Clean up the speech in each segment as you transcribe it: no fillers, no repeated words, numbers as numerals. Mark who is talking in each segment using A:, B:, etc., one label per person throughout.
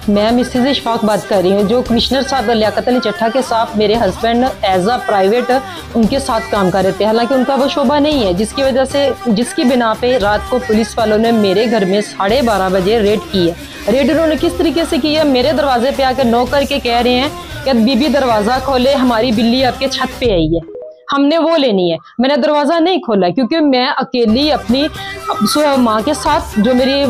A: मैं मिसेज इशफाक बात कर रही हूँ। जो कमिश्नर साहब लियाकत अली चट्ठा के साथ मेरे हस्बैंड एज अ प्राइवेट उनके साथ काम कर रहे थे, हालांकि उनका वो शोभा नहीं है, जिसकी वजह से जिसकी बिना पे रात को पुलिस वालों ने मेरे घर में 12:30 बजे रेड की है। रेड उन्होंने किस तरीके से की है, मेरे दरवाजे पे आकर नॉक करके कह रहे हैं कि बीबी दरवाज़ा खोले, हमारी बिल्ली आपके छत पे आई है, हमने वो लेनी है। मैंने दरवाज़ा नहीं खोला क्योंकि मैं अकेली अपनी माँ के साथ, जो मेरी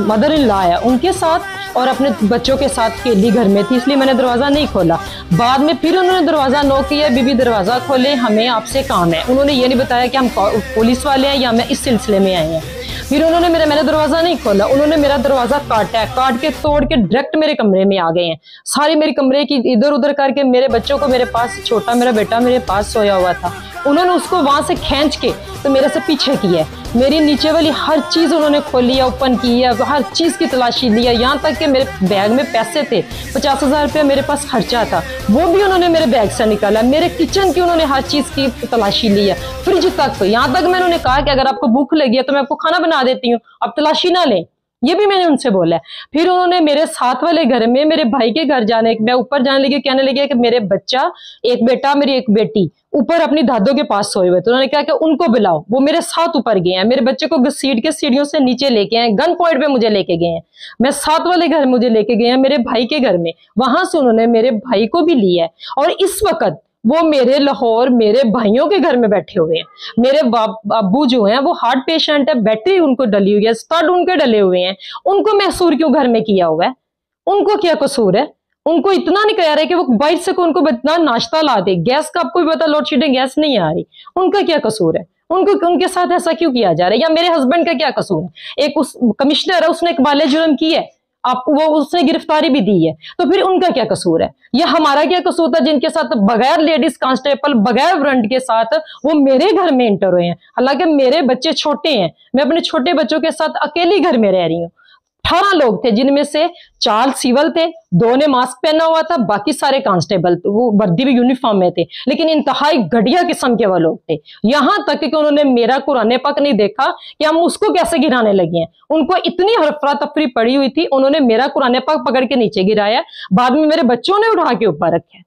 A: मदर इन लॉ है उनके साथ और अपने बच्चों के साथ अकेली घर में थी, इसलिए मैंने दरवाज़ा नहीं खोला। बाद में फिर उन्होंने दरवाज़ा नॉक किया, बीबी दरवाज़ा खोले, हमें आपसे काम है। उन्होंने ये नहीं बताया कि हम पुलिस वाले हैं या मैं इस सिलसिले में आए हैं। फिर उन्होंने मैंने दरवाज़ा नहीं खोला, उन्होंने मेरा दरवाज़ा काटा है, काट के तोड़ के डायरेक्ट मेरे कमरे में आ गए हैं। सारी मेरे कमरे की इधर उधर करके मेरे बच्चों को मेरे पास, छोटा मेरा बेटा मेरे पास सोया हुआ था, उन्होंने उसको वहां से खींच के तो मेरे से पीछे किया है। मेरी नीचे वाली हर चीज़ उन्होंने खोली है, ओपन की है, हर चीज़ की तलाशी ली है। यहाँ तक कि मेरे बैग में पैसे थे, 50,000 रुपया मेरे पास खर्चा था, वो भी उन्होंने मेरे बैग से निकाला। मेरे किचन की उन्होंने हर चीज़ की तलाशी ली है, फ्रिज तक। यहाँ तक मैंने उन्हें कहा कि अगर आपको भूख लगी है तो मैं आपको खाना बना देती हूँ, आप तलाशी ना लें, ये भी मैंने उनसे बोला है। फिर उन्होंने मेरे साथ वाले घर में, मेरे भाई के घर जाने, मैं ऊपर जाने लगी, कहने लगे कि मेरे बच्चा, एक बेटा मेरी एक बेटी ऊपर अपनी दादों के पास सोए हुए, तो उन्होंने कहा कि उनको बुलाओ। वो मेरे साथ ऊपर गए हैं, मेरे बच्चे को घसीट के सीढ़ियों से नीचे लेके आए, गन पॉइंट पे मुझे लेके गए हैं। मैं साथ वाले घर मुझे लेके गए हैं, मेरे भाई के घर में, वहां से उन्होंने मेरे भाई को भी लिया है। और इस वक्त वो मेरे लाहौर मेरे भाइयों के घर में बैठे हुए हैं। मेरे अब्बू जो हैं वो हार्ट पेशेंट है, बैटरी उनको डली हुई है, स्टड उनके डले हुए हैं, उनको महसूर क्यों घर में किया हुआ है? उनको क्या कसूर है? उनको इतना नहीं कह रहे कि वो बाइट से उनको इतना नाश्ता ला दे। गैस का आपको भी पता, लोड शेडिंग गैस नहीं आ रही, उनका क्या कसूर है? उनको उनके साथ ऐसा क्यों किया जा रहा है? या मेरे हस्बैंड का क्या कसूर है? एक उस कमिश्नर है, उसने इकबाल जुर्म की है, आप वो उसने गिरफ्तारी भी दी है, तो फिर उनका क्या कसूर है? या हमारा क्या कसूर था जिनके साथ बगैर लेडीज कांस्टेबल, बगैर वारंट के साथ वो मेरे घर में एंटर हुए हैं? हालांकि मेरे बच्चे छोटे हैं, मैं अपने छोटे बच्चों के साथ अकेली घर में रह रही हूँ। 18 लोग थे, जिनमें से 4 सिविल थे, 2 ने मास्क पहना हुआ था, बाकी सारे कांस्टेबल, वो वर्दी भी यूनिफॉर्म में थे, लेकिन इंतहाई घटिया किस्म के वो लोग थे। यहां तक कि उन्होंने मेरा कुरान पाक नहीं देखा कि हम उसको कैसे गिराने लगे हैं। उनको इतनी हफरा तफरी पड़ी हुई थी, उन्होंने मेरा कुरान पाक पकड़ के नीचे गिराया, बाद में मेरे बच्चों ने उठा के ऊपर रखे।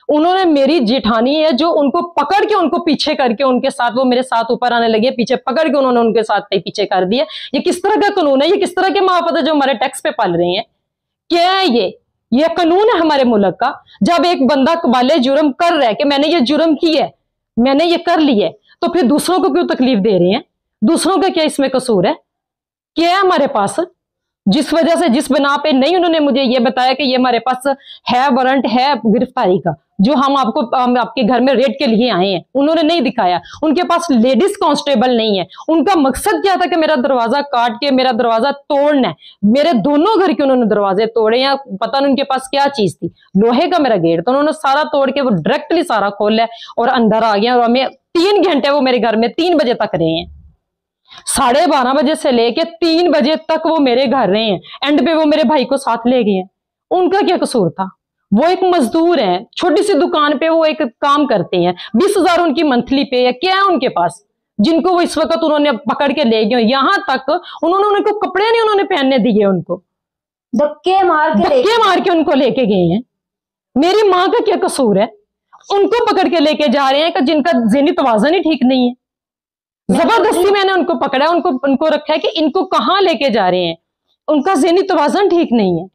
A: उन्होंने मेरी जेठानी है जो उनको पकड़ के, उनको पीछे करके उनके साथ, वो मेरे साथ ऊपर आने लगे, पीछे पकड़ के उन्होंने उनके साथ पीछे कर दिया। ये किस तरह का कानून है? ये किस तरह के महाफत है जो हमारे टैक्स पे पाल रहे हैं? क्या है ये कानून है हमारे मुल्क का? जब एक बंदा कबाले जुर्म कर रहा है कि मैंने ये जुर्म की है, मैंने ये कर ली है, तो फिर दूसरों को क्यों तकलीफ दे रहे हैं? दूसरों का क्या इसमें कसूर है? क्या है हमारे पास जिस वजह से, जिस बिना पे नहीं उन्होंने मुझे ये बताया कि ये हमारे पास है वारंट है गिरफ्तारी का, जो हम आपके घर में रेड के लिए आए हैं, उन्होंने नहीं दिखाया। उनके पास लेडीज कांस्टेबल नहीं है। उनका मकसद क्या था कि मेरा दरवाजा काट के मेरा दरवाजा तोड़ना है। मेरे दोनों घर के उन्होंने दरवाजे तोड़े हैं, पता नहीं उनके पास क्या चीज थी। लोहे का मेरा गेट, तो उन्होंने सारा तोड़ के वो डायरेक्टली सारा खोला और अंदर आ गया। और हमें 3 घंटे वो मेरे घर में 3 बजे तक रहे हैं, 12:30 बजे से लेके 3 बजे तक वो मेरे घर रहे हैं। एंड पे वो मेरे भाई को साथ ले गए हैं। उनका क्या कसूर था? वो एक मजदूर है, छोटी सी दुकान पे वो एक काम करते हैं, 20,000 उनकी मंथली पे है। क्या है उनके पास जिनको वो इस वक्त उन्होंने पकड़ के ले गए? यहां तक उन्होंने उनको कपड़े नहीं उन्होंने पहनने दिए, उनको धक्के मार के उनको लेके गए हैं। मेरी माँ का क्या कसूर है? उनको पकड़ के लेके जा रहे हैं कि जिनका ज़हनी तवाज़ुन ही ठीक नहीं है। जबरदस्ती मैंने उनको पकड़ा, उनको रखा है कि इनको कहां लेके जा रहे हैं, उनका ज़हनी तवाज़ुन ठीक नहीं है।